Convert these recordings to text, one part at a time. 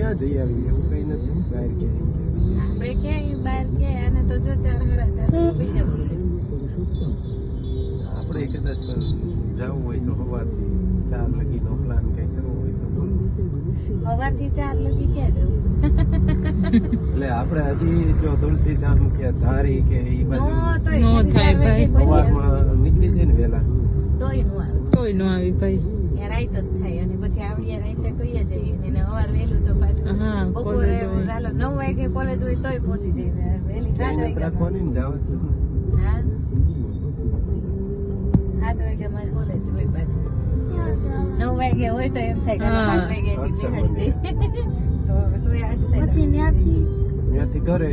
ત્યાં જઈ આવી એવું કઈ નથી બહાર ક્યાંય આપણે ક્યાંય બહાર ક્યાંય આને તો જો 4:30 બીજા બસે આપણે કદાચ જવું હોય તો સવારથી 4 લગીનો પ્લાન કઈ કરવો હોય તો બોલો. સવારથી 4 લગી ક્યાં જવું? એટલે આપણે હજી જો તુલસી શામ કે ધારી કે એ બાજુ નો થાય ભાઈ. સવારમાં નીકળી જાય ને વહેલા તોય નો આવે. કોઈ નો આવી ભાઈ. યાર રાઈત જ થાય અને પછી આવડીએ રાઈતે કહીએ જઈએ અને સવાર વહેલું તો પાછું હા, બપોરે college હોય. ચાલો 9 વાગે કોલેજ હોય તોય પહોંચી જઈએ વહેલી 7 મહેનત વાગે રાખવાની ને જાવ હા 7 વાગે મારી કોલેજ હોય પાછી 9 વાગે હોય તો એમ થાય કે 7 વાગે નીકળી તો તોય 8 થાય પછી ત્યાંથી ત્યાંથી ઘરે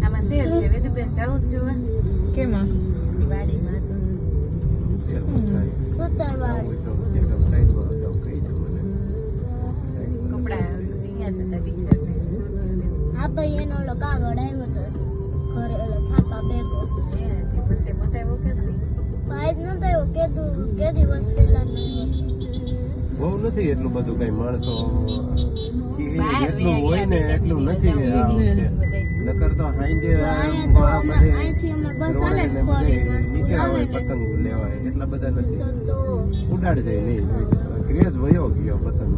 આમાં સેલ છે વેદુબેન જવું જ જોવા કેમાં? ઈ વાડીમાં તો સુતરવાળી તો એકદમ સાઈડમાં જાવ કહી દો મને કપડા અહીંયા જતા ટી-શર્ટ આ ભાઈ એનો ઓલો કાગળ આવ્યો તો ઘરે ઓલો છાપા ભેગો તે બતાવ્યો કે નહીં ભાઈ જ નતો આવ્યો કે દિવસ પહેલા નહીં બહુ નથી એટલું બધું કઈ માણસો બહાર જેટલું હોય ને એટલું નથી આ વખતે. નકર તો હાંજે તો અહીંયા તો અહીંથી અમે બસ હાલે ને ફોરીમાં નીકળ્યા હોય આવે ને પતંગ લેવાય એટલા બધા નથી તો ઉડાડ જાય નહીં ક્રેઝ વયો ગયો પતંગ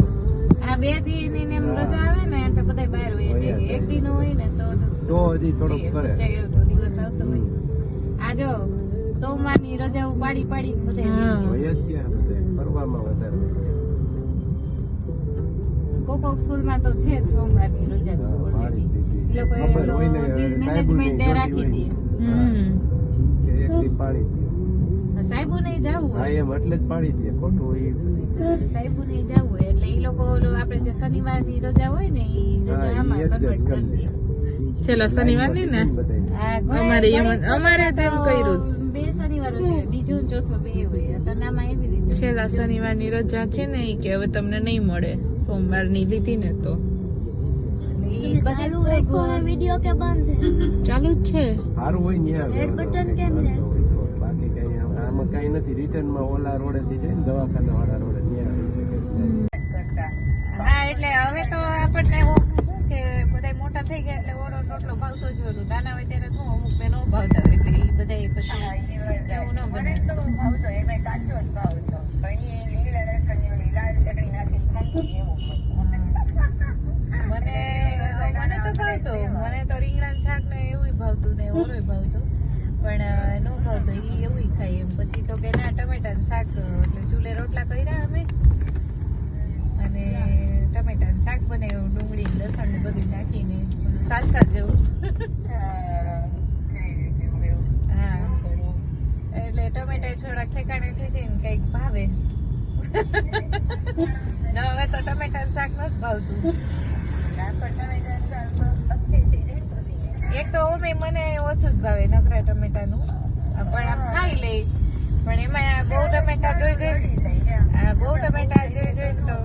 આ 2 દિન ને એમ રજા આવે ને એટલે બધા બહાર હોય જાય એક દિન હોય ને તો હજી થોડુંક કરે તો દિવસ આવતો હોય આ જો સોમવારની રજાઓ પાડી પાડી બધા હોય જ ત્યાં બધે ફરવામાં વધારે કોક સ્કૂલમાં તો છે જ સોમવારની રજા છે પાડી દીધી. એ લોકોએ ખબર હોય ને મેનેજમેન્ટ ડે સાહેબોની રાખી જોડી દી હમ. કે એક દી પાડી દે સાહેબો નહીં જવું હા હોય એમ એટલે જ પાડી દે ખોટું હોય એ પછી સાહેબો નહીં જવું હોય એટલે એ લોકો આપણે જે શનિવારની રજા હોય ને એ હા, રજા ઈ આમાં adjust કન્વર્ટ કરી કરી દે છેલ્લા શનિવારની ને આ ઘણા- અમારે એમ જ- ઘણી અમારે સ્કૂલમાં જેમ તો કર્યું જ. 2 શનિવાર જ હોય બીજો ને ચોથો 2 હોય તો નામાં એવી રીતે છેલ્લા શનિવારની રજા છે ને ઈ કે હવે તમને નહીં મળે સોમવારની લીધી ને તો ઈ બધી ચાલુ સ્કૂલ રાખો વિડિયો કે બંધ ચાલુ જ છે. સારું હોય ને યાર Red button કેમ રે? બાકી કઈ આમાં કઈ નથી રિટર્નમાં ઓલા રોડે થી જાય ને દવાખાના વાળા રોડે ત્યાં આવી શકે હા એટલે હવે તો આપણને એવું કે બધા મોટા થઈ ગયા એટલે ઓરો રોટલો ભાવતો જ હોય નાના હોય ત્યારે શું અમુક ને નો ભાવતા હોય એટલે ઈ બધા પછી એવું ન બને મને તો ભાવતો મને તો રીંગણાનું શાક ને એવું ભાવતું ને ઓરોય ભાવતું પણ નો ભાવતો ઈ એવું ખાય એમ પછી તો કે ના ટમેટાનું શાક એટલે ચૂલે રોટલા કર્યા અમે અને ટમેટાનું શાક બનાવ્યું ડુંગળી લસણ ને બધું નાખીને સાલસા જેવું હા એટલે ટમેટા થોડાક ઠેકાણે થઈ જાય ને કઈક ભાવે ન હવે તો ટમેટાનું શાક નથી ભાવતું એક તો ઓમે મને ઓછું જ ભાવે નકરા ટમેટાનું પણ આમ ખાઈ લે પણ એમાં બહુ ટમેટા જોઈ જાય આ બહુ ટમેટા જોઈ જાય તો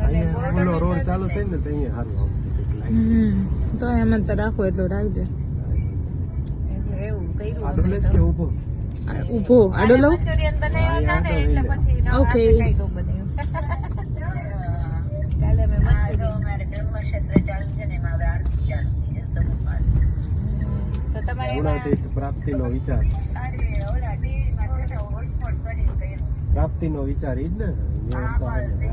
અને બહુ ઓલો રોડ ટમેટા ચાલુ થાય ને તો અહીંયા સારું આવશે હમ. તો એમ જ તો રાખો એટલું રાખી દે. એટલે એવું કર્યું આડો અમે લેસ તો. કે ઊભો આ ઊભો આડો લઉં. મંચુરિયન બનાવ્યા હતા ને એટલે પછી નવા Okay. હાથે કઈ નું બનાવ્યું કાલે મેં મંચુરિયન તો તમારે એમાં ગુણાતીત પ્રાપ્તિનો વિચાર પ્રાપ્તિનો વિચાર ઈ જ ને વ્યવસ્થા હોય ને.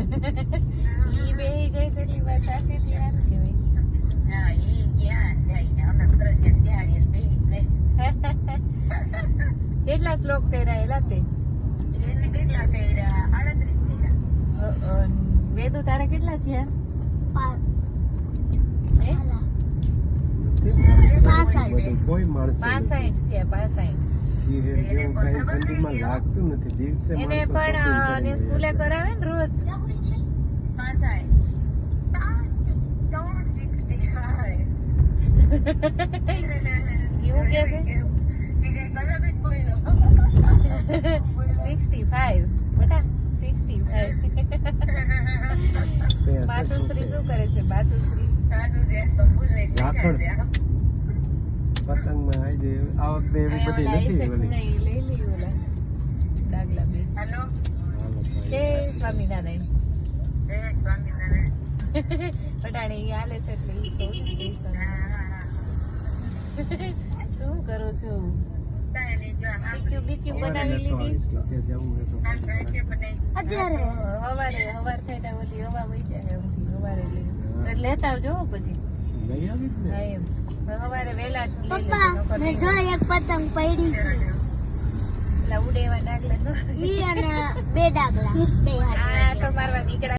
ઈ બેહી જાય છે એટલી વાત સાચી હતી યાર કેવાય કેટલા શ્લોક કર્યા તે વેદુ તારા કેટલા થયા હે? બધું કોઈ માણસ 65 થયા 65 જેવું કઈ ઠંડીમાં લાગતું નથી દિવસે એને માણસો પણ shopping ને કરે. સ્કૂલે કરાવે ને રોજ એવું કે છે 65 બેટા 65 તે હશે બાતુશ્રી શું શું કરે છે બાતુશ્રી ઝાખળ પતંગમાં આજે આ વખતે એવી બધી નથી ઓલી. લઈ લી ઓલા ડાગલા બે હાલો ભાઈ. જય સ્વામિનારાયણ પટાણી હાલે છે એટલે ઈ કહું ને જય સ્વામિનારાયણ. શું કરો છો? ચીક્યું બીક્યું બનાવી લીધી? કે જવું હોય તો અત્યારે હવાર થઈને ઓલી હવા વહી જાય એમથી હવારે લઈ એટલે લેતા આવજો હો પછી. લઈ આવી જ હા ને. એમ હવારે વહેલા લઈ લેજો પપ્પા નકર મેં જો એક પતંગ પડી છે પેલા ઉડે એવા ડાગલા ન ઈ અને બે ડાગલા બે હાથ આ તો મારવા નીકળ્યા